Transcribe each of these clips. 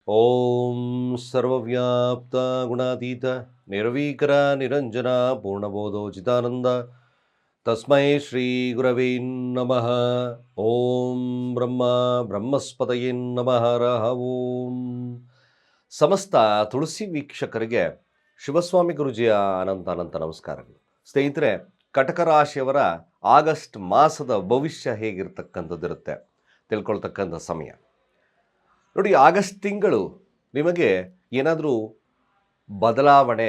ಓಂ ಸರ್ವವ್ಯಾಪ್ತ ಗುಣಾತೀತ ನಿರ್ವೀಕರ ನಿರಂಜನ ಪೂರ್ಣಬೋಧೋಚಿತಾನಂದ ತಸ್ಮೈ ಶ್ರೀ ಗುರವೇ ನಮಃ. ಓಂ ಬ್ರಹ್ಮ ಬ್ರಹ್ಮಸ್ಪತಯೇ ನಮಃ ರಹ ಓಂ. ಸಮಸ್ತ ತುಳಸಿ ವೀಕ್ಷಕರಿಗೆ ಶಿವಸ್ವಾಮಿ ಗುರುಜಿಯ ಅನಂತ ನಮಸ್ಕಾರಗಳು. ಸ್ನೇಹಿತರೆ, ಕಟಕ ರಾಶಿಯವರ ಆಗಸ್ಟ್ ಮಾಸದ ಭವಿಷ್ಯ ಹೇಗಿರ್ತಕ್ಕಂಥದ್ದಿರುತ್ತೆ ತಿಳ್ಕೊಳ್ತಕ್ಕಂಥ ಸಮಯ ನೋಡಿ. ಆಗಸ್ಟ್ ತಿಂಗಳು ನಿಮಗೆ ಏನಾದರೂ ಬದಲಾವಣೆ,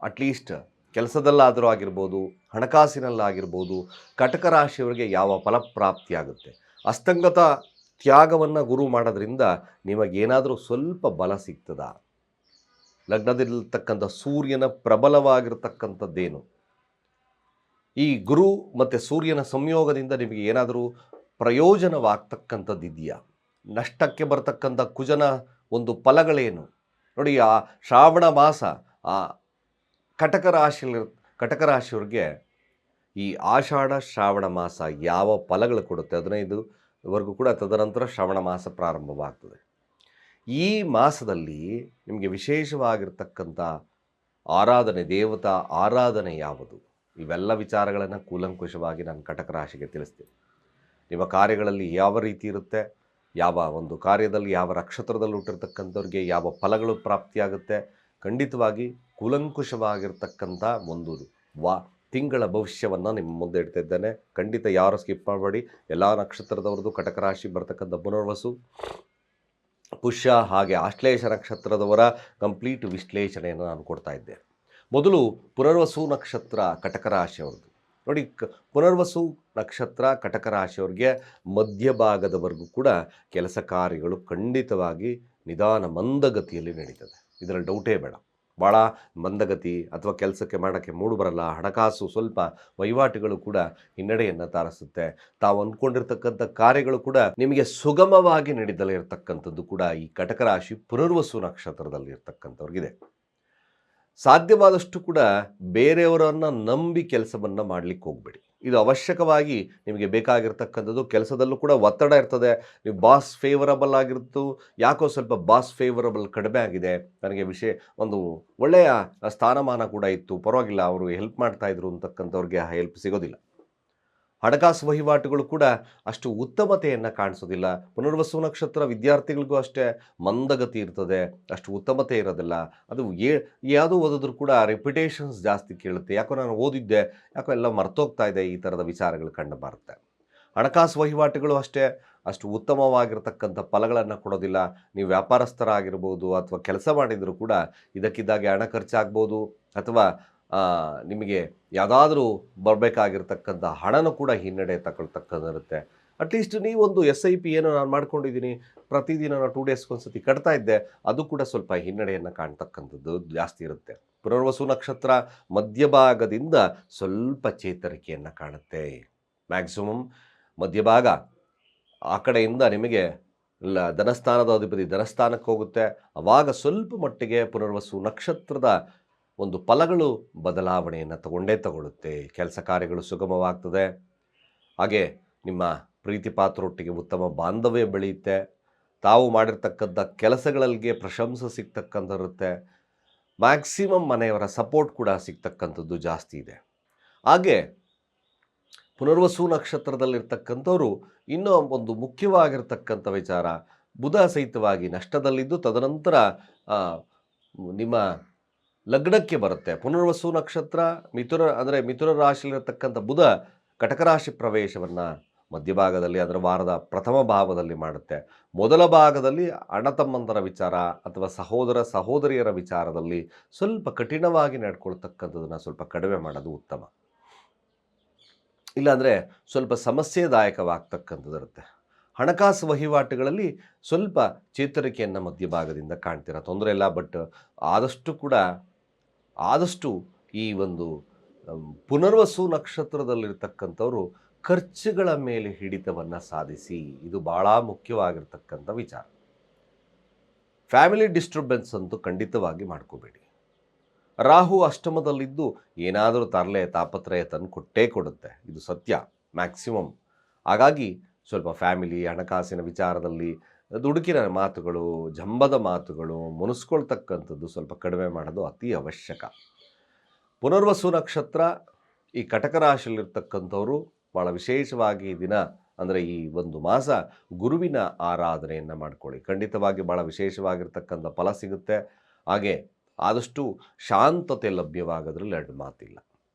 ಅಟ್ಲೀಸ್ಟ್ ಕೆಲಸದಲ್ಲಾದರೂ ಆಗಿರ್ಬೋದು, ಹಣಕಾಸಿನಲ್ಲಾಗಿರ್ಬೋದು, ಕಟಕ ರಾಶಿಯವರಿಗೆ ಯಾವ ಫಲಪ್ರಾಪ್ತಿಯಾಗುತ್ತೆ. ಅಸ್ತಂಗತ ತ್ಯಾಗವನ್ನು ಗುರು ಮಾಡೋದ್ರಿಂದ ನಿಮಗೇನಾದರೂ ಸ್ವಲ್ಪ ಬಲ ಸಿಗ್ತದ. ಲಗ್ನದಲ್ಲಿರ್ತಕ್ಕಂಥ ಸೂರ್ಯನ ಪ್ರಬಲವಾಗಿರ್ತಕ್ಕಂಥದ್ದೇನು, ಈ ಗುರು ಮತ್ತು ಸೂರ್ಯನ ಸಂಯೋಗದಿಂದ ನಿಮಗೆ ಏನಾದರೂ ಪ್ರಯೋಜನವಾಗ್ತಕ್ಕಂಥದ್ದಿದೆಯಾ? ನಷ್ಟಕ್ಕೆ ಬರ್ತಕ್ಕಂಥ ಕುಜನ ಒಂದು ಫಲಗಳೇನು ನೋಡಿ. ಆ ಶ್ರಾವಣ ಮಾಸ ಆ ಕಟಕ ರಾಶಿಯವ್ರಿಗೆ ಈ ಆಷಾಢ ಶ್ರಾವಣ ಮಾಸ ಯಾವ ಫಲಗಳು ಕೊಡುತ್ತೆ 15ವರೆಗೂ ಕೂಡ. ತದನಂತರ ಶ್ರಾವಣ ಮಾಸ ಪ್ರಾರಂಭವಾಗ್ತದೆ. ಈ ಮಾಸದಲ್ಲಿ ನಿಮಗೆ ವಿಶೇಷವಾಗಿರ್ತಕ್ಕಂಥ ಆರಾಧನೆ, ದೇವತಾ ಆರಾಧನೆ ಯಾವುದು, ಇವೆಲ್ಲ ವಿಚಾರಗಳನ್ನು ಕೂಲಂಕುಷವಾಗಿ ನಾನು ಕಟಕ ರಾಶಿಗೆ ತಿಳಿಸ್ತೀನಿ. ನಿಮ್ಮ ಕಾರ್ಯಗಳಲ್ಲಿ ಯಾವ ರೀತಿ ಇರುತ್ತೆ, ಯಾವ ಒಂದು ಕಾರ್ಯದಲ್ಲಿ ಯಾವ ನಕ್ಷತ್ರದಲ್ಲಿ ಹುಟ್ಟಿರ್ತಕ್ಕಂಥವ್ರಿಗೆ ಯಾವ ಫಲಗಳು ಪ್ರಾಪ್ತಿಯಾಗುತ್ತೆ, ಖಂಡಿತವಾಗಿ ಕೂಲಂಕುಷವಾಗಿರ್ತಕ್ಕಂಥ ಒಂದು ತಿಂಗಳ ಭವಿಷ್ಯವನ್ನು ನಿಮ್ಮ ಮುಂದೆ ಇಡ್ತಾ ಇದ್ದೇನೆ. ಖಂಡಿತ ಯಾರು ಸ್ಕಿಪ್ ಮಾಡಬೇಡಿ. ಎಲ್ಲ ನಕ್ಷತ್ರದವ್ರದ್ದು ಕಟಕ ರಾಶಿ ಬರ್ತಕ್ಕಂಥ ಪುನರ್ವಸು, ಪುಷ್ಯ ಹಾಗೆ ಆಶ್ಲೇಷ ನಕ್ಷತ್ರದವರ ಕಂಪ್ಲೀಟ್ ವಿಶ್ಲೇಷಣೆಯನ್ನು ನಾನು ಕೊಡ್ತಾ ಇದ್ದೆ. ಮೊದಲು ಪುನರ್ವಸು ನಕ್ಷತ್ರ ಕಟಕ ರಾಶಿಯವ್ರದ್ದು ನೋಡಿ. ಪುನರ್ವಸು ನಕ್ಷತ್ರ ಕಟಕ ರಾಶಿಯವ್ರಿಗೆ ಮಧ್ಯಭಾಗದವರೆಗೂ ಕೂಡ ಕೆಲಸ ಕಾರ್ಯಗಳು ಖಂಡಿತವಾಗಿ ನಿಧಾನ ಮಂದಗತಿಯಲ್ಲಿ ನಡೀತದೆ. ಇದರಲ್ಲಿ ಡೌಟೇ ಬೇಡ. ಭಾಳ ಮಂದಗತಿ ಅಥವಾ ಕೆಲಸಕ್ಕೆ ಮಾಡೋಕ್ಕೆ ಮೂಡು ಬರಲ್ಲ. ಹಣಕಾಸು ಸ್ವಲ್ಪ ವಹಿವಾಟುಗಳು ಕೂಡ ಹಿನ್ನಡೆಯನ್ನು ತಾರಿಸುತ್ತೆ. ತಾವು ಅಂದ್ಕೊಂಡಿರ್ತಕ್ಕಂಥ ಕಾರ್ಯಗಳು ಕೂಡ ನಿಮಗೆ ಸುಗಮವಾಗಿ ನಡೆದಲೇ ಇರತಕ್ಕಂಥದ್ದು ಕೂಡ ಈ ಕಟಕ ರಾಶಿ ಪುನರ್ವಸು ನಕ್ಷತ್ರದಲ್ಲಿ ಇರ್ತಕ್ಕಂಥವ್ರಿಗಿದೆ. ಸಾಧ್ಯವಾದಷ್ಟು ಕೂಡ ಬೇರೆಯವರನ್ನು ನಂಬಿ ಕೆಲಸವನ್ನು ಮಾಡಲಿಕ್ಕೆ ಹೋಗಬೇಡಿ. ಇದು ಅವಶ್ಯಕವಾಗಿ ನಿಮಗೆ ಬೇಕಾಗಿರ್ತಕ್ಕಂಥದ್ದು. ಕೆಲಸದಲ್ಲೂ ಕೂಡ ಒತ್ತಡ ಇರ್ತದೆ. ನೀವು ಬಾಸ್ ಫೇವರಬಲ್ ಆಗಿರ್ತು, ಯಾಕೋ ಸ್ವಲ್ಪ ಬಾಸ್ ಫೇವರಬಲ್ ಕಡಿಮೆ ಆಗಿದೆ, ನನಗೆ ಒಂದು ಒಳ್ಳೆಯ ಸ್ಥಾನಮಾನ ಕೂಡ ಇತ್ತು, ಪರವಾಗಿಲ್ಲ, ಅವರು ಹೆಲ್ಪ್ ಮಾಡ್ತಾಯಿದ್ರು ಅಂತಕ್ಕಂಥವ್ರಿಗೆ ಹೆಲ್ಪ್ ಸಿಗೋದಿಲ್ಲ. ಹಣಕಾಸು ವಹಿವಾಟುಗಳು ಕೂಡ ಅಷ್ಟು ಉತ್ತಮತೆಯನ್ನು ಕಾಣಿಸೋದಿಲ್ಲ. ಪುನರ್ವಸು ನಕ್ಷತ್ರ ವಿದ್ಯಾರ್ಥಿಗಳಿಗೂ ಅಷ್ಟೇ ಮಂದಗತಿ ಇರ್ತದೆ, ಅಷ್ಟು ಉತ್ತಮತೆ ಇರೋದಿಲ್ಲ. ಅದು ಯಾವುದೋ ಓದಿದ್ರು ಕೂಡ ರೆಪ್ಯುಟೇಷನ್ಸ್ ಜಾಸ್ತಿ ಕೇಳುತ್ತೆ. ಯಾಕೋ ನಾನು ಓದಿದ್ದೆ, ಯಾಕೋ ಎಲ್ಲ ಮರ್ತೋಗ್ತಾ ಇದೆ, ಈ ಥರದ ವಿಚಾರಗಳು ಕಂಡು ಬರುತ್ತೆ. ಹಣಕಾಸು ವಹಿವಾಟುಗಳು ಅಷ್ಟೇ ಅಷ್ಟು ಉತ್ತಮವಾಗಿರ್ತಕ್ಕಂಥ ಫಲಗಳನ್ನು ಕೊಡೋದಿಲ್ಲ. ನೀವು ವ್ಯಾಪಾರಸ್ಥರಾಗಿರ್ಬೋದು ಅಥವಾ ಕೆಲಸ ಮಾಡಿದರೂ ಕೂಡ ಇದಕ್ಕಿದ್ದಾಗೆ ಹಣ ಖರ್ಚಾಗ್ಬೋದು, ಅಥವಾ ನಿಮಗೆ ಯಾವುದಾದ್ರೂ ಬರಬೇಕಾಗಿರ್ತಕ್ಕಂಥ ಹಣನೂ ಕೂಡ ಹಿನ್ನಡೆ ತಗೊಳ್ತಕ್ಕಂಥಿರುತ್ತೆ. ಅಟ್ಲೀಸ್ಟ್ ನೀವೊಂದು SIP ಏನೋ ನಾನು ಮಾಡ್ಕೊಂಡಿದ್ದೀನಿ, ಪ್ರತಿದಿನ ನಾನು 2 ಡೇಸ್ಗೆ ಒಂದು ಸತಿ ಕಟ್ತಾ ಇದ್ದೆ, ಅದು ಕೂಡ ಸ್ವಲ್ಪ ಹಿನ್ನಡೆಯನ್ನು ಕಾಣ್ತಕ್ಕಂಥದ್ದು ಜಾಸ್ತಿ ಇರುತ್ತೆ. ಪುನರ್ವಸು ನಕ್ಷತ್ರ ಮಧ್ಯಭಾಗದಿಂದ ಸ್ವಲ್ಪ ಚೇತರಿಕೆಯನ್ನು ಕಾಣುತ್ತೆ. ಮ್ಯಾಕ್ಸಿಮಮ್ ಮಧ್ಯಭಾಗ ಆ ಕಡೆಯಿಂದ ನಿಮಗೆ ಧನಸ್ಥಾನದ ಅಧಿಪತಿ ಧನಸ್ಥಾನಕ್ಕೆ ಹೋಗುತ್ತೆ. ಆವಾಗ ಸ್ವಲ್ಪ ಮಟ್ಟಿಗೆ ಪುನರ್ವಸು ನಕ್ಷತ್ರದ ಒಂದು ಫಲಗಳು ಬದಲಾವಣೆಯನ್ನು ತಗೊಳ್ಳುತ್ತೆ. ಕೆಲಸ ಕಾರ್ಯಗಳು ಸುಗಮವಾಗ್ತದೆ. ಹಾಗೆ ನಿಮ್ಮ ಪ್ರೀತಿ ಪಾತ್ರರೊಟ್ಟಿಗೆ ಉತ್ತಮ ಬಾಂಧವ್ಯ ಬೆಳೆಯುತ್ತೆ. ತಾವು ಮಾಡಿರ್ತಕ್ಕಂಥ ಕೆಲಸಗಳಿಗೆ ಪ್ರಶಂಸೆ ಸಿಗ್ತಕ್ಕಂಥಿರುತ್ತೆ. ಮ್ಯಾಕ್ಸಿಮಮ್ ಮನೆಯವರ ಸಪೋರ್ಟ್ ಕೂಡ ಸಿಗ್ತಕ್ಕಂಥದ್ದು ಜಾಸ್ತಿ ಇದೆ. ಹಾಗೆ ಪುನರ್ವಸು ನಕ್ಷತ್ರದಲ್ಲಿರ್ತಕ್ಕಂಥವ್ರು ಇನ್ನೂ ಒಂದು ಮುಖ್ಯವಾಗಿರ್ತಕ್ಕಂಥ ವಿಚಾರ, ಬುಧ ಸಹಿತವಾಗಿ ನಷ್ಟದಲ್ಲಿದ್ದು ತದನಂತರ ನಿಮ್ಮ ಲಗ್ನಕ್ಕೆ ಬರುತ್ತೆ. ಪುನರ್ವಸು ನಕ್ಷತ್ರ ಮಿಥುನ ರಾಶಿಯಲ್ಲಿರ್ತಕ್ಕಂಥ ಬುಧ ಕಟಕ ರಾಶಿ ಪ್ರವೇಶವನ್ನು ಮಧ್ಯಭಾಗದಲ್ಲಿ, ಅದರ ವಾರದ ಪ್ರಥಮ ಭಾವದಲ್ಲಿ ಮಾಡುತ್ತೆ. ಮೊದಲ ಭಾಗದಲ್ಲಿ ಅಣ್ಣತಮ್ಮಂದರ ವಿಚಾರ ಅಥವಾ ಸಹೋದರ ಸಹೋದರಿಯರ ವಿಚಾರದಲ್ಲಿ ಸ್ವಲ್ಪ ಕಠಿಣವಾಗಿ ನಡ್ಕೊಳ್ತಕ್ಕಂಥದ್ದನ್ನು ಸ್ವಲ್ಪ ಕಡಿಮೆ ಮಾಡೋದು ಉತ್ತಮ. ಇಲ್ಲಾಂದರೆ ಸ್ವಲ್ಪ ಸಮಸ್ಯೆದಾಯಕವಾಗ್ತಕ್ಕಂಥದ್ದಿರುತ್ತೆ. ಹಣಕಾಸು ವಹಿವಾಟುಗಳಲ್ಲಿ ಸ್ವಲ್ಪ ಚೇತರಿಕೆಯನ್ನು ಮಧ್ಯಭಾಗದಿಂದ ಕಾಣ್ತೀರ, ತೊಂದರೆ ಇಲ್ಲ. ಬಟ್ ಆದಷ್ಟು ಈ ಒಂದು ಪುನರ್ವಸು ನಕ್ಷತ್ರದಲ್ಲಿರ್ತಕ್ಕಂಥವ್ರು ಖರ್ಚುಗಳ ಮೇಲೆ ಹಿಡಿತವನ್ನು ಸಾಧಿಸಿ. ಇದು ಭಾಳ ಮುಖ್ಯವಾಗಿರ್ತಕ್ಕಂಥ ವಿಚಾರ. ಫ್ಯಾಮಿಲಿ ಡಿಸ್ಟರ್ಬೆನ್ಸ್ ಅಂತೂ ಖಂಡಿತವಾಗಿ ಮಾಡ್ಕೋಬೇಡಿ. ರಾಹು ಅಷ್ಟಮದಲ್ಲಿದ್ದು ಏನಾದರೂ ತರಲೆ ತಾಪತ್ರಯ ತಂದು ಕೊಟ್ಟೇ ಕೊಡುತ್ತೆ, ಇದು ಸತ್ಯ ಮ್ಯಾಕ್ಸಿಮಮ್. ಹಾಗಾಗಿ ಸ್ವಲ್ಪ ಫ್ಯಾಮಿಲಿ, ಹಣಕಾಸಿನ ವಿಚಾರದಲ್ಲಿ ದುಡುಕಿನ ಮಾತುಗಳು, ಜಂಬದ ಮಾತುಗಳು, ಮುನಿಸ್ಕೊಳ್ತಕ್ಕಂಥದ್ದು ಸ್ವಲ್ಪ ಕಡಿಮೆ ಮಾಡೋದು ಅತಿ ಅವಶ್ಯಕ. ಪುನರ್ವಸು ನಕ್ಷತ್ರ ಈ ಕಟಕ ರಾಶಿಯಲ್ಲಿರ್ತಕ್ಕಂಥವ್ರು ಭಾಳ ವಿಶೇಷವಾಗಿ ಈ ದಿನ ಅಂದರೆ ಈ ಒಂದು ಮಾಸ ಗುರುವಿನ ಆರಾಧನೆಯನ್ನು ಮಾಡ್ಕೊಳ್ಳಿ. ಖಂಡಿತವಾಗಿ ಭಾಳ ವಿಶೇಷವಾಗಿರ್ತಕ್ಕಂಥ ಫಲ ಸಿಗುತ್ತೆ. ಹಾಗೆ ಆದಷ್ಟು ಶಾಂತತೆ ಲಭ್ಯವಾಗೋದ್ರಲ್ಲಿ ಎರಡು ಮಾತಿಲ್ಲ.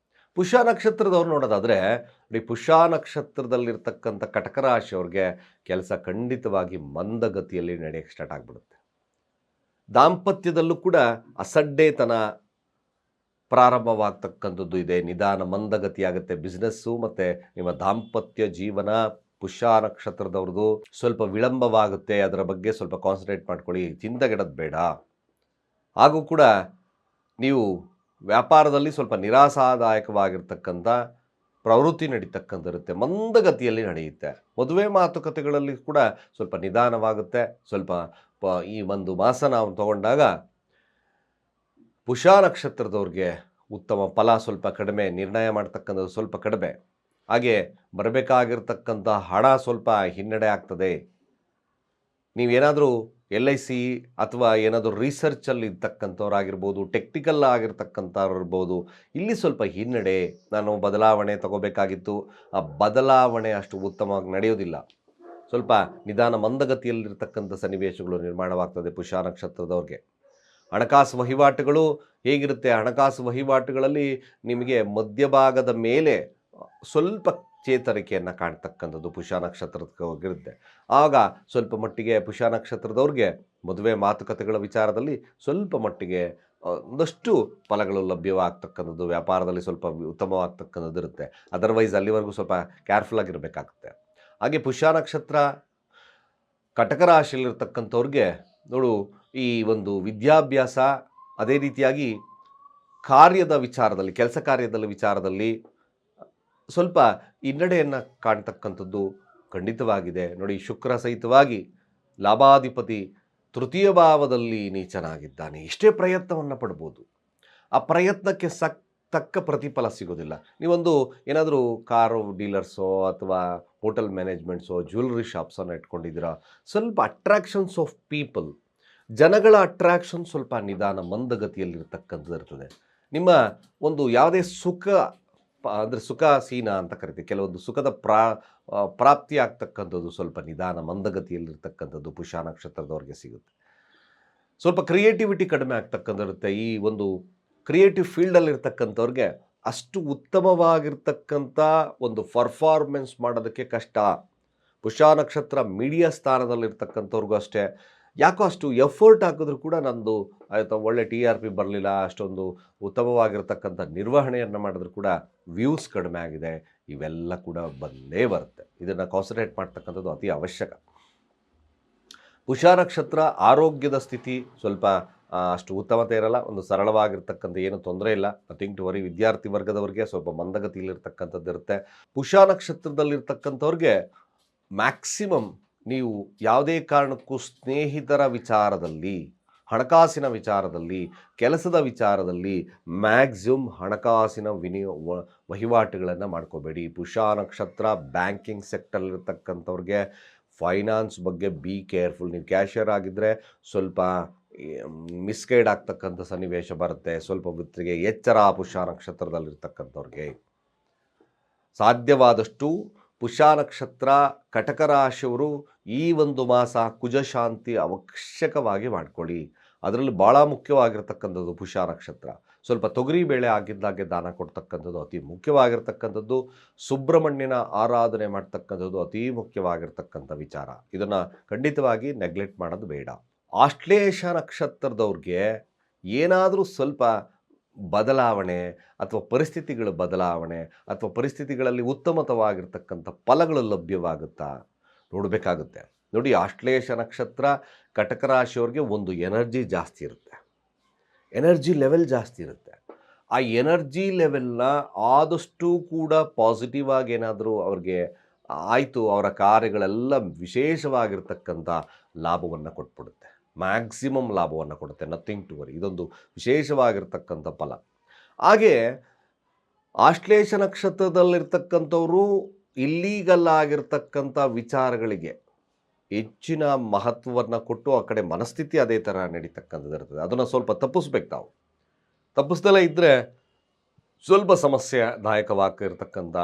ಪುಷ್ಯ ನಕ್ಷತ್ರದವ್ರು ನೋಡೋದಾದರೆ ಈ ಪುಷ್ಯ ನಕ್ಷತ್ರದಲ್ಲಿರ್ತಕ್ಕಂಥ ಕಟಕ ರಾಶಿಯವ್ರಿಗೆ ಕೆಲಸ ಖಂಡಿತವಾಗಿ ಮಂದಗತಿಯಲ್ಲಿ ನಡೆಯೋಕ್ಕೆ ಸ್ಟಾರ್ಟ್ ಆಗಿಬಿಡುತ್ತೆ. ದಾಂಪತ್ಯದಲ್ಲೂ ಕೂಡ ಅಸಡ್ಡೆತನ ಪ್ರಾರಂಭವಾಗ್ತಕ್ಕಂಥದ್ದು ಇದೆ. ನಿಧಾನ ಮಂದಗತಿಯಾಗುತ್ತೆ ಬಿಸ್ನೆಸ್ಸು ಮತ್ತು ನಿಮ್ಮ ದಾಂಪತ್ಯ ಜೀವನ. ಪುಷ್ಯ ನಕ್ಷತ್ರದವ್ರದ್ದು ಸ್ವಲ್ಪ ವಿಳಂಬವಾಗುತ್ತೆ. ಅದರ ಬಗ್ಗೆ ಸ್ವಲ್ಪ ಕಾನ್ಸಂಟ್ರೇಟ್ ಮಾಡ್ಕೊಳ್ಳಿ, ಚಿಂತೆಗೆಡೋದು ಬೇಡ. ಹಾಗೂ ಕೂಡ ನೀವು ವ್ಯಾಪಾರದಲ್ಲಿ ಸ್ವಲ್ಪ ನಿರಾಶಾದಾಯಕವಾಗಿರ್ತಕ್ಕಂಥ ಪ್ರವೃತ್ತಿ ನಡೀತಕ್ಕಂಥಿರುತ್ತೆ, ಮಂದಗತಿಯಲ್ಲಿ ನಡೆಯುತ್ತೆ. ಮದುವೆ ಮಾತುಕತೆಗಳಲ್ಲಿ ಕೂಡ ಸ್ವಲ್ಪ ನಿಧಾನವಾಗುತ್ತೆ. ಸ್ವಲ್ಪ ಈ ಒಂದು ಮಾಸ ನಾವು ತಗೊಂಡಾಗ ಪುಷ್ಯ ನಕ್ಷತ್ರದವ್ರಿಗೆ ಉತ್ತಮ ಫಲ ಸ್ವಲ್ಪ ಕಡಿಮೆ, ನಿರ್ಣಯ ಮಾಡ್ತಕ್ಕಂಥದ್ದು ಸ್ವಲ್ಪ ಕಡಿಮೆ. ಹಾಗೆ ಬರಬೇಕಾಗಿರ್ತಕ್ಕಂಥ ಹಣ ಸ್ವಲ್ಪ ಹಿನ್ನಡೆ ಆಗ್ತದೆ. ನೀವೇನಾದರೂ LIC ಅಥವಾ ಏನಾದರೂ ರಿಸರ್ಚಲ್ಲಿ ಇರ್ತಕ್ಕಂಥವ್ರಾಗಿರ್ಬೋದು, ಟೆಕ್ನಿಕಲ್ ಆಗಿರ್ತಕ್ಕಂಥವ್ರು ಇರ್ಬೋದು, ಇಲ್ಲಿ ಸ್ವಲ್ಪ ಹಿನ್ನಡೆ. ನಾನು ಬದಲಾವಣೆ ತಗೋಬೇಕಾಗಿತ್ತು, ಆ ಬದಲಾವಣೆ ಅಷ್ಟು ಉತ್ತಮವಾಗಿ ನಡೆಯೋದಿಲ್ಲ. ಸ್ವಲ್ಪ ನಿಧಾನ ಮಂದಗತಿಯಲ್ಲಿರ್ತಕ್ಕಂಥ ಸನ್ನಿವೇಶಗಳು ನಿರ್ಮಾಣವಾಗ್ತದೆ ಪುಷ್ಯ ನಕ್ಷತ್ರದವ್ರಿಗೆ. ಹಣಕಾಸು ವಹಿವಾಟುಗಳು ಹೇಗಿರುತ್ತೆ? ಹಣಕಾಸು ವಹಿವಾಟುಗಳಲ್ಲಿ ನಿಮಗೆ ಮಧ್ಯಭಾಗದ ಮೇಲೆ ಸ್ವಲ್ಪ ಚೇತರಿಕೆಯನ್ನು ಕಾಣ್ತಕ್ಕಂಥದ್ದು ಪುಷ್ಯ ನಕ್ಷತ್ರದವ್ರಿಗಿರುತ್ತೆ. ಆಗ ಸ್ವಲ್ಪ ಮಟ್ಟಿಗೆ ಪುಷ್ಯ ನಕ್ಷತ್ರದವ್ರಿಗೆ ಮದುವೆ ಮಾತುಕತೆಗಳ ವಿಚಾರದಲ್ಲಿ ಸ್ವಲ್ಪ ಮಟ್ಟಿಗೆ ಒಂದಷ್ಟು ಫಲಗಳು ಲಭ್ಯವಾಗ್ತಕ್ಕಂಥದ್ದು, ವ್ಯಾಪಾರದಲ್ಲಿ ಸ್ವಲ್ಪ ಉತ್ತಮವಾಗ್ತಕ್ಕಂಥದ್ದು ಇರುತ್ತೆ. ಅದರ್ವೈಸ್ ಅಲ್ಲಿವರೆಗೂ ಸ್ವಲ್ಪ ಕೇರ್ಫುಲ್ ಆಗಿರಬೇಕಾಗುತ್ತೆ. ಹಾಗೆ ಪುಷ್ಯ ನಕ್ಷತ್ರ ಕಟಕ ರಾಶಿಯಲ್ಲಿರ್ತಕ್ಕಂಥವ್ರಿಗೆ ನೋಡು, ಈ ಒಂದು ವಿದ್ಯಾಭ್ಯಾಸ, ಅದೇ ರೀತಿಯಾಗಿ ಕಾರ್ಯದ ವಿಚಾರದಲ್ಲಿ, ಕೆಲಸ ಕಾರ್ಯದ ವಿಚಾರದಲ್ಲಿ ಸ್ವಲ್ಪ ಹಿನ್ನಡೆಯನ್ನು ಕಾಣ್ತಕ್ಕಂಥದ್ದು ಖಂಡಿತವಾಗಿದೆ. ನೋಡಿ, ಶುಕ್ರ ಸಹಿತವಾಗಿ ಲಾಭಾಧಿಪತಿ ತೃತೀಯ ಭಾವದಲ್ಲಿ ನೀಚನಾಗಿದ್ದಾನೆ. ಎಷ್ಟೇ ಪ್ರಯತ್ನವನ್ನು ಪಡ್ಬೋದು, ಆ ಪ್ರಯತ್ನಕ್ಕೆ ತಕ್ಕ ಪ್ರತಿಫಲ ಸಿಗೋದಿಲ್ಲ. ನೀವೊಂದು ಏನಾದರೂ ಕಾರು ಡೀಲರ್ಸೋ ಅಥವಾ ಹೋಟೆಲ್ ಮ್ಯಾನೇಜ್ಮೆಂಟ್ಸೋ ಜ್ಯುವೆಲ್ರಿ ಶಾಪ್ಸನ್ನು ಇಟ್ಕೊಂಡಿದ್ದೀರಾ, ಸ್ವಲ್ಪ ಅಟ್ರಾಕ್ಷನ್ಸ್ ಆಫ್ ಪೀಪಲ್, ಜನಗಳ ಅಟ್ರಾಕ್ಷನ್ ಸ್ವಲ್ಪ ನಿಧಾನ ಮಂದಗತಿಯಲ್ಲಿರ್ತಕ್ಕಂಥದ್ದು ಇರ್ತದೆ. ನಿಮ್ಮ ಒಂದು ಯಾವುದೇ ಸುಖ ಅಂದರೆ ಸುಖಾಸೀನ ಅಂತ ಕರಿತೀವಿ, ಕೆಲವೊಂದು ಸುಖದ ಪ್ರಾಪ್ತಿ ಆಗ್ತಕ್ಕಂಥದ್ದು ಸ್ವಲ್ಪ ನಿಧಾನ ಮಂದಗತಿಯಲ್ಲಿರ್ತಕ್ಕಂಥದ್ದು ಪುಷ್ಯ ನಕ್ಷತ್ರದವ್ರಿಗೆ ಸಿಗುತ್ತೆ. ಸ್ವಲ್ಪ ಕ್ರಿಯೇಟಿವಿಟಿ ಕಡಿಮೆ ಆಗ್ತಕ್ಕಂಥಿರುತ್ತೆ. ಈ ಒಂದು ಕ್ರಿಯೇಟಿವ್ ಫೀಲ್ಡಲ್ಲಿರ್ತಕ್ಕಂಥವ್ರಿಗೆ ಅಷ್ಟು ಉತ್ತಮವಾಗಿರ್ತಕ್ಕಂಥ ಒಂದು ಪರ್ಫಾರ್ಮೆನ್ಸ್ ಮಾಡೋದಕ್ಕೆ ಕಷ್ಟ. ಪುಷ್ಯ ನಕ್ಷತ್ರ ಮೀಡಿಯಾ ಸ್ಥಾನದಲ್ಲಿರ್ತಕ್ಕಂಥವ್ರಿಗೂ ಅಷ್ಟೇ, ಯಾಕೋ ಅಷ್ಟು ಎಫರ್ಟ್ ಹಾಕಿದ್ರೂ ಕೂಡ ನಂದು ಆಯಿತಾ ಒಳ್ಳೆ TRP ಬರಲಿಲ್ಲ, ಅಷ್ಟೊಂದು ಉತ್ತಮವಾಗಿರ್ತಕ್ಕಂಥ ನಿರ್ವಹಣೆಯನ್ನು ಮಾಡಿದ್ರೂ ಕೂಡ ವ್ಯೂಸ್ ಕಡಿಮೆ ಆಗಿದೆ, ಇವೆಲ್ಲ ಕೂಡ ಬಂದೇ ಬರುತ್ತೆ. ಇದನ್ನು ಕಾನ್ಸಂಟ್ರೇಟ್ ಮಾಡ್ತಕ್ಕಂಥದ್ದು ಅತಿ ಅವಶ್ಯಕ. ಪುಷ್ಯ ನಕ್ಷತ್ರ ಆರೋಗ್ಯದ ಸ್ಥಿತಿ ಸ್ವಲ್ಪ ಅಷ್ಟು ಉತ್ತಮತೆ ಇರಲ್ಲ, ಒಂದು ಸರಳವಾಗಿರ್ತಕ್ಕಂಥ ಏನು ತೊಂದರೆ ಇಲ್ಲ, ನಥಿಂಗ್ ಟು ವರಿ. ವಿದ್ಯಾರ್ಥಿ ವರ್ಗದವ್ರಿಗೆ ಸ್ವಲ್ಪ ಮಂದಗತಿಯಲ್ಲಿರ್ತಕ್ಕಂಥದ್ದು ಇರುತ್ತೆ. ಪುಷ್ಯ ನಕ್ಷತ್ರದಲ್ಲಿರ್ತಕ್ಕಂಥವ್ರಿಗೆ ಮ್ಯಾಕ್ಸಿಮಮ್ ನೀವು ಯಾವುದೇ ಕಾರಣಕ್ಕೂ ಸ್ನೇಹಿತರ ವಿಚಾರದಲ್ಲಿ, ಹಣಕಾಸಿನ ವಿಚಾರದಲ್ಲಿ, ಕೆಲಸದ ವಿಚಾರದಲ್ಲಿ ಮ್ಯಾಕ್ಸಿಮಮ್ ಹಣಕಾಸಿನ ವಹಿವಾಟುಗಳನ್ನು ಮಾಡ್ಕೋಬೇಡಿ. ಪುಷ್ಯ ನಕ್ಷತ್ರ ಬ್ಯಾಂಕಿಂಗ್ ಸೆಕ್ಟರ್ಲಿರ್ತಕ್ಕಂಥವ್ರಿಗೆ ಫೈನಾನ್ಸ್ ಬಗ್ಗೆ ಬಿ ಕೇರ್ಫುಲ್. ನೀವು ಕ್ಯಾಶಿಯರ್ ಆಗಿದ್ದರೆ ಸ್ವಲ್ಪ ಮಿಸ್ಗೈಡ್ ಆಗ್ತಕ್ಕಂಥ ಸನ್ನಿವೇಶ ಬರುತ್ತೆ. ಸ್ವಲ್ಪ ಹೊತ್ತಿಗೆ ಎಚ್ಚರ ಪುಷ್ಯ ನಕ್ಷತ್ರದಲ್ಲಿರ್ತಕ್ಕಂಥವ್ರಿಗೆ. ಸಾಧ್ಯವಾದಷ್ಟು ಪುಷ್ಯ ನಕ್ಷತ್ರ ಕಟಕ ರಾಶಿಯವರು ಈ ಒಂದು ಮಾಸ ಕುಜಶಾಂತಿ ಅವಶ್ಯಕವಾಗಿ ಮಾಡಿಕೊಳ್ಳಿ. ಅದರಲ್ಲಿ ಭಾಳ ಮುಖ್ಯವಾಗಿರ್ತಕ್ಕಂಥದ್ದು ಪುಷ್ಯ ನಕ್ಷತ್ರ ಸ್ವಲ್ಪ ತೊಗರಿ ಬೇಳೆ ಆಗಿದ್ದಾಗೆ ದಾನ ಕೊಡ್ತಕ್ಕಂಥದ್ದು ಅತಿ ಮುಖ್ಯವಾಗಿರ್ತಕ್ಕಂಥದ್ದು. ಸುಬ್ರಹ್ಮಣ್ಯನ ಆರಾಧನೆ ಮಾಡ್ತಕ್ಕಂಥದ್ದು ಅತಿ ಮುಖ್ಯವಾಗಿರ್ತಕ್ಕಂಥ ವಿಚಾರ. ಇದನ್ನು ಖಂಡಿತವಾಗಿ ನೆಗ್ಲೆಕ್ಟ್ ಮಾಡೋದು ಬೇಡ. ಆಶ್ಲೇಷ ನಕ್ಷತ್ರದವ್ರಿಗೆ ಏನಾದರೂ ಸ್ವಲ್ಪ ಬದಲಾವಣೆ ಅಥವಾ ಪರಿಸ್ಥಿತಿಗಳ ಬದಲಾವಣೆ ಅಥವಾ ಪರಿಸ್ಥಿತಿಗಳಲ್ಲಿ ಉತ್ತಮವಾಗಿರ್ತಕ್ಕಂಥ ಫಲಗಳು ಲಭ್ಯವಾಗುತ್ತಾ ನೋಡಬೇಕಾಗುತ್ತೆ. ನೋಡಿ, ಆಶ್ಲೇಷ ನಕ್ಷತ್ರ ಕಟಕ ರಾಶಿಯವ್ರಿಗೆ ಒಂದು ಎನರ್ಜಿ ಜಾಸ್ತಿ ಇರುತ್ತೆ, ಎನರ್ಜಿ ಲೆವೆಲ್ ಜಾಸ್ತಿ ಇರುತ್ತೆ. ಆ ಎನರ್ಜಿ ಲೆವೆಲ್ನ ಆದಷ್ಟು ಕೂಡ ಪಾಸಿಟಿವ್ ಆಗಿ ಏನಾದರೂ ಅವ್ರಿಗೆ ಆಯಿತು, ಅವರ ಕಾರ್ಯಗಳೆಲ್ಲ ವಿಶೇಷವಾಗಿರ್ತಕ್ಕಂಥ ಲಾಭವನ್ನು ಕೊಟ್ಬಿಡುತ್ತೆ, ಮ್ಯಾಕ್ಸಿಮಮ್ ಲಾಭವನ್ನು ಕೊಡುತ್ತೆ. Nothing to worry. ಇದೊಂದು ವಿಶೇಷವಾಗಿರ್ತಕ್ಕಂಥ ಫಲ. ಹಾಗೆ ಆಶ್ಲೇಷ ನಕ್ಷತ್ರದಲ್ಲಿರ್ತಕ್ಕಂಥವರು ಇಲ್ಲೀಗಲ್ ಆಗಿರ್ತಕ್ಕಂಥ ವಿಚಾರಗಳಿಗೆ ಹೆಚ್ಚಿನ ಮಹತ್ವವನ್ನು ಕೊಟ್ಟು ಆ ಕಡೆ ಮನಸ್ಥಿತಿ ಅದೇ ಥರ ನಡೀತಕ್ಕಂಥದ್ದು ಇರ್ತದೆ. ಅದನ್ನು ಸ್ವಲ್ಪ ತಪ್ಪಿಸ್ಬೇಕು ತಾವು. ತಪ್ಪಿಸ್ದಲೇ ಇದ್ದರೆ ಸ್ವಲ್ಪ ಸಮಸ್ಯೆದಾಯಕವಾಗಿರ್ತಕ್ಕಂಥ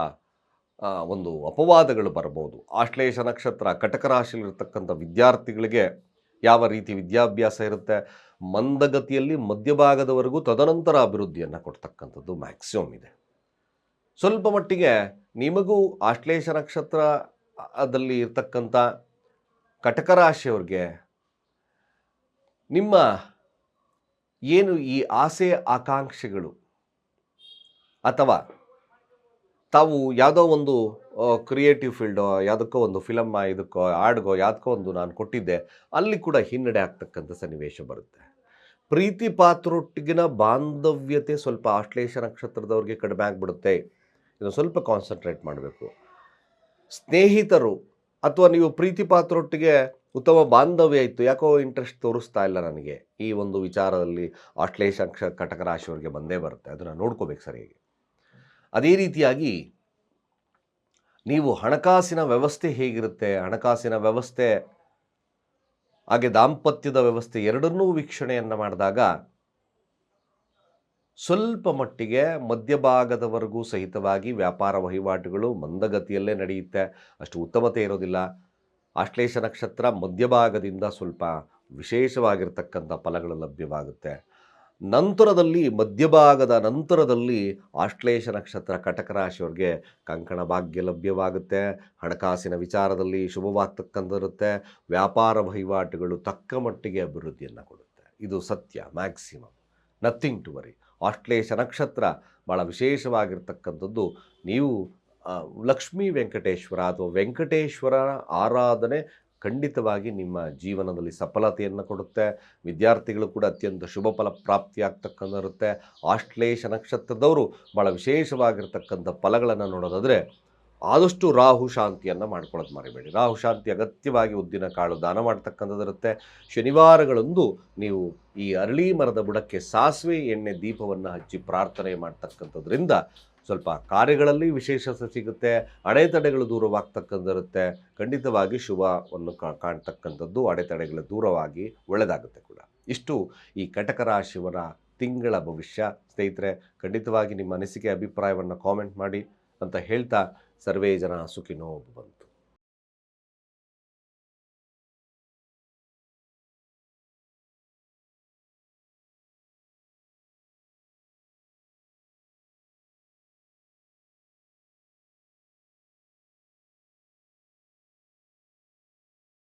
ಒಂದು ಅಪವಾದಗಳು ಬರ್ಬೋದು. ಆಶ್ಲೇಷ ನಕ್ಷತ್ರ ಕಟಕ ರಾಶಿಯಲ್ಲಿರ್ತಕ್ಕಂಥ ವಿದ್ಯಾರ್ಥಿಗಳಿಗೆ ಯಾವ ರೀತಿ ವಿದ್ಯಾಭ್ಯಾಸ ಇರುತ್ತೆ, ಮಂದಗತಿಯಲ್ಲಿ ಮಧ್ಯಭಾಗದವರೆಗೂ ತದನಂತರ ಅಭಿವೃದ್ಧಿಯನ್ನು ಕೊಡ್ತಕ್ಕಂಥದ್ದು ಮ್ಯಾಕ್ಸಿಮಮ್ ಇದೆ. ಸ್ವಲ್ಪ ಮಟ್ಟಿಗೆ ನಿಮಗೂ ಆಶ್ಲೇಷ ನಕ್ಷತ್ರ ಅದಲ್ಲಿ ಇರ್ತಕ್ಕಂಥ ಕಟಕ ರಾಶಿಯವ್ರಿಗೆ ನಿಮ್ಮ ಏನು ಈ ಆಸೆ ಆಕಾಂಕ್ಷೆಗಳು ಅಥವಾ ತಾವು ಯಾವುದೋ ಒಂದು ಕ್ರಿಯೇಟಿವ್ ಫೀಲ್ಡೋ ಯಾವುದಕ್ಕೋ ಒಂದು ಫಿಲಮ್ಮ ಇದಕ್ಕೋ ಹಾಡ್ಗೋ ಯಾವುದಕ್ಕೋ ಒಂದು ನಾನು ಕೊಟ್ಟಿದ್ದೆ, ಅಲ್ಲಿ ಕೂಡ ಹಿನ್ನಡೆ ಆಗ್ತಕ್ಕಂಥ ಸನ್ನಿವೇಶ ಬರುತ್ತೆ. ಪ್ರೀತಿ ಪಾತ್ರರೊಟ್ಟಿಗಿನ ಬಾಂಧವ್ಯತೆ ಸ್ವಲ್ಪ ಆಶ್ಲೇಷ ನಕ್ಷತ್ರದವ್ರಿಗೆ ಕಡಿಮೆ ಆಗಿಬಿಡುತ್ತೆ. ಇದನ್ನು ಸ್ವಲ್ಪ ಕಾನ್ಸಂಟ್ರೇಟ್ ಮಾಡಬೇಕು. ಸ್ನೇಹಿತರು ಅಥವಾ ನೀವು ಪ್ರೀತಿ ಪಾತ್ರರೊಟ್ಟಿಗೆ ಉತ್ತಮ ಬಾಂಧವ್ಯ ಇತ್ತು, ಯಾಕೋ ಇಂಟ್ರೆಸ್ಟ್ ತೋರಿಸ್ತಾ ಇಲ್ಲ ನನಗೆ, ಈ ಒಂದು ವಿಚಾರದಲ್ಲಿ ಆಶ್ಲೇಷ ಕಟಕ ರಾಶಿಯವರಿಗೆ ಬಂದೇ ಬರುತ್ತೆ. ಅದನ್ನು ನೋಡ್ಕೋಬೇಕು ಸರಿಯಾಗಿ. ಅದೇ ರೀತಿಯಾಗಿ ನೀವು ಹಣಕಾಸಿನ ವ್ಯವಸ್ಥೆ ಹೇಗಿರುತ್ತೆ, ಹಣಕಾಸಿನ ವ್ಯವಸ್ಥೆ ಹಾಗೆ ದಾಂಪತ್ಯದ ವ್ಯವಸ್ಥೆ ಎರಡನ್ನೂ ವೀಕ್ಷಣೆಯನ್ನು ಮಾಡಿದಾಗ ಸ್ವಲ್ಪ ಮಟ್ಟಿಗೆ ಮಧ್ಯಭಾಗದವರೆಗೂ ಸಹಿತವಾಗಿ ವ್ಯಾಪಾರ ವಹಿವಾಟುಗಳು ಮಂದಗತಿಯಲ್ಲೇ ನಡೆಯುತ್ತೆ, ಅಷ್ಟು ಉತ್ತಮತೆ ಇರೋದಿಲ್ಲ. ಆಶ್ಲೇಷ ನಕ್ಷತ್ರ ಮಧ್ಯಭಾಗದಿಂದ ಸ್ವಲ್ಪ ವಿಶೇಷವಾಗಿರ್ತಕ್ಕಂಥ ಫಲಗಳು ಲಭ್ಯವಾಗುತ್ತೆ. ನಂತರದಲ್ಲಿ ಮಧ್ಯಭಾಗದ ನಂತರದಲ್ಲಿ ಆಶ್ಲೇಷ ನಕ್ಷತ್ರ ಕಟಕ ರಾಶಿಯವ್ರಿಗೆ ಕಂಕಣ ಭಾಗ್ಯ ಲಭ್ಯವಾಗುತ್ತೆ. ಹಣಕಾಸಿನ ವಿಚಾರದಲ್ಲಿ ಶುಭವಾಗ್ತಕ್ಕಂಥಿರುತ್ತೆ. ವ್ಯಾಪಾರ ವಹಿವಾಟುಗಳು ತಕ್ಕ ಮಟ್ಟಿಗೆ ಅಭಿವೃದ್ಧಿಯನ್ನು ಕೊಡುತ್ತೆ. ಇದು ಸತ್ಯ, ಮ್ಯಾಕ್ಸಿಮಮ್, ನಥಿಂಗ್ ಟು ವರಿ. ಆಶ್ಲೇಷ ನಕ್ಷತ್ರ ಭಾಳ ವಿಶೇಷವಾಗಿರ್ತಕ್ಕಂಥದ್ದು. ನೀವು ಲಕ್ಷ್ಮೀ ವೆಂಕಟೇಶ್ವರ ಅಥವಾ ವೆಂಕಟೇಶ್ವರ ಆರಾಧನೆ ಖಂಡಿತವಾಗಿ ನಿಮ್ಮ ಜೀವನದಲ್ಲಿ ಸಫಲತೆಯನ್ನು ಕೊಡುತ್ತೆ. ವಿದ್ಯಾರ್ಥಿಗಳು ಕೂಡ ಅತ್ಯಂತ ಶುಭ ಫಲ ಪ್ರಾಪ್ತಿಯಾಗ್ತಕ್ಕಂಥಿರುತ್ತೆ. ಆಶ್ಲೇಷ ನಕ್ಷತ್ರದವರು ಭಾಳ ವಿಶೇಷವಾಗಿರ್ತಕ್ಕಂಥ ಫಲಗಳನ್ನು ನೋಡೋದಾದರೆ ಆದಷ್ಟು ರಾಹು ಶಾಂತಿಯನ್ನು ಮಾಡ್ಕೊಳ್ಳೋದು ಮರಿಬೇಡಿ. ರಾಹು ಶಾಂತಿ ಅಗತ್ಯವಾಗಿ ಉದ್ದಿನ ಕಾಳು ದಾನ ಮಾಡ್ತಕ್ಕಂಥದ್ದಿರುತ್ತೆ. ಶನಿವಾರಗಳಂದು ನೀವು ಈ ಅರಳಿ ಮರದ ಬುಡಕ್ಕೆ ಸಾಸಿವೆ ಎಣ್ಣೆ ದೀಪವನ್ನು ಹಚ್ಚಿ ಪ್ರಾರ್ಥನೆ ಮಾಡ್ತಕ್ಕಂಥದ್ರಿಂದ ಸ್ವಲ್ಪ ಕಾರ್ಯಗಳಲ್ಲಿ ವಿಶೇಷತೆ ಸಿಗುತ್ತೆ. ಅಡೆತಡೆಗಳು ದೂರವಾಗ್ತಕ್ಕಂಥಿರುತ್ತೆ. ಖಂಡಿತವಾಗಿ ಶುಭವನ್ನು ಕಾಣ್ತಕ್ಕಂಥದ್ದು. ಅಡೆತಡೆಗಳು ದೂರವಾಗಿ ಒಳ್ಳೆಯದಾಗುತ್ತೆ ಕೂಡ. ಇಷ್ಟು ಈ ಕಟಕ ರಾಶಿಯವರ ತಿಂಗಳ ಭವಿಷ್ಯ. ಸ್ನೇಹಿತರೆ, ಖಂಡಿತವಾಗಿ ನಿಮ್ಮ ಅನಿಸಿಕೆ ಅಭಿಪ್ರಾಯವನ್ನು ಕಾಮೆಂಟ್ ಮಾಡಿ ಅಂತ ಹೇಳ್ತಾ ಸರ್ವೇ ಜನ ಸುಖಿನೋ ಭವಂತು.